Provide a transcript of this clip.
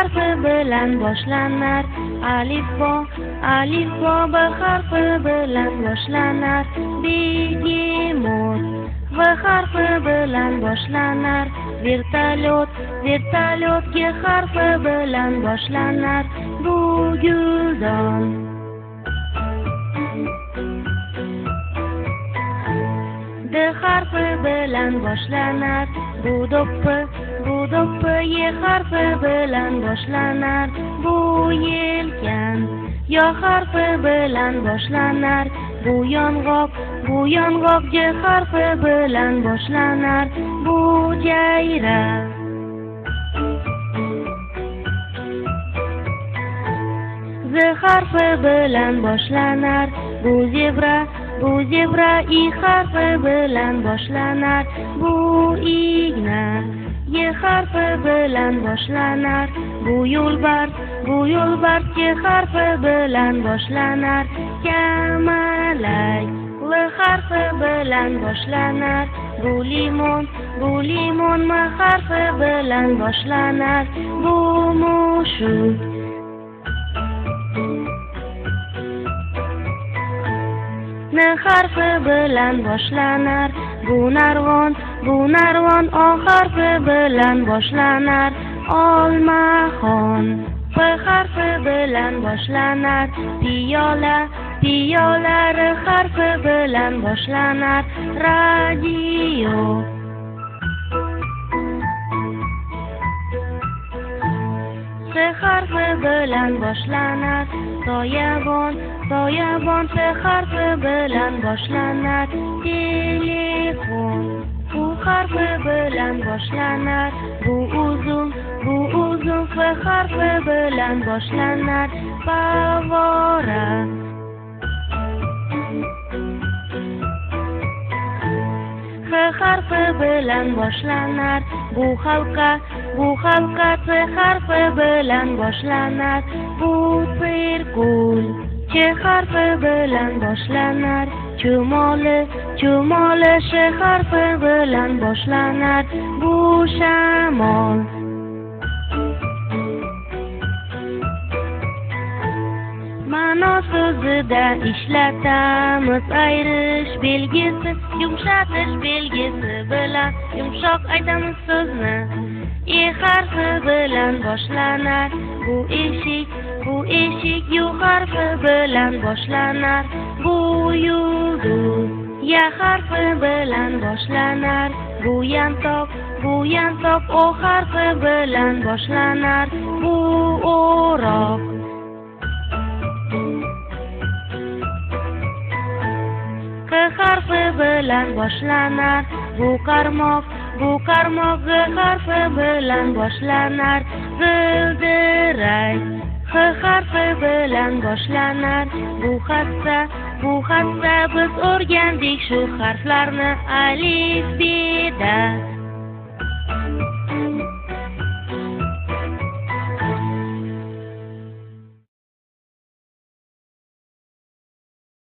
harfi bilan boshlanar. Alifbo B harfi bilan boshlanar. Begemot V harfi bilan boshlanar. Vertolyot G harfi bilan boshlanar. Bu guldon D harfi bilan boshlanar. Bu do'ppi Y harfi bilan boshlanar. Bu yelkan Yo harfi bilan boshlanar. Bu yong'oq J harfi bilan boshlanar. Bu jayra Z harfi bilan boshlanar. Bu zebra I harfi bilan boshlanar. Bu igna Y harfi bilan boshlanar. Bu yo'lbars K harfi bilan boshlanar. Kamalak L harfi bilan boshlanar. Bu limon M harfi bilan boshlanar. Bu mushuk N harfi bilan boshlanar. Bu narvon O harfi bilan boshlanar. Olmaxon P harfi bilan boshlanar. Piyola R harfi bilan boshlanar. Radio S harfi bilan boshlanar. Soyabon T harfi bilan boshlanar. Telefon U harfi bilan boshlanar. Bu uzun F harfi bilan boshlanar. Favora H harfi bilan boshlanar. Bu halqa T harfi bilan boshlanar. Bu sirkul Ch harfi bilan boshlanar. Chumoli Sh harfi bilan boshlanar. Bu shamol ma'no so'zida ishlatamiz ayrish belgisi, yumshatish belgisi bilan yumshoq aytamiz so'zni. E harfi bilan boshlanar. Bu eshik Yu harfi bilan boshlanar. Bu yulduz Ya harfi bilan boshlanar. Bu yantoq O harfi bilan boshlanar. Bu o'roq Q harfi bilan boshlanar. Bu qarmoq G harfi bilan boshlanar. G'ildirak H harfi bilan boshlanar. Bu hassa biz o'rgandik shu harflarni. Alif, B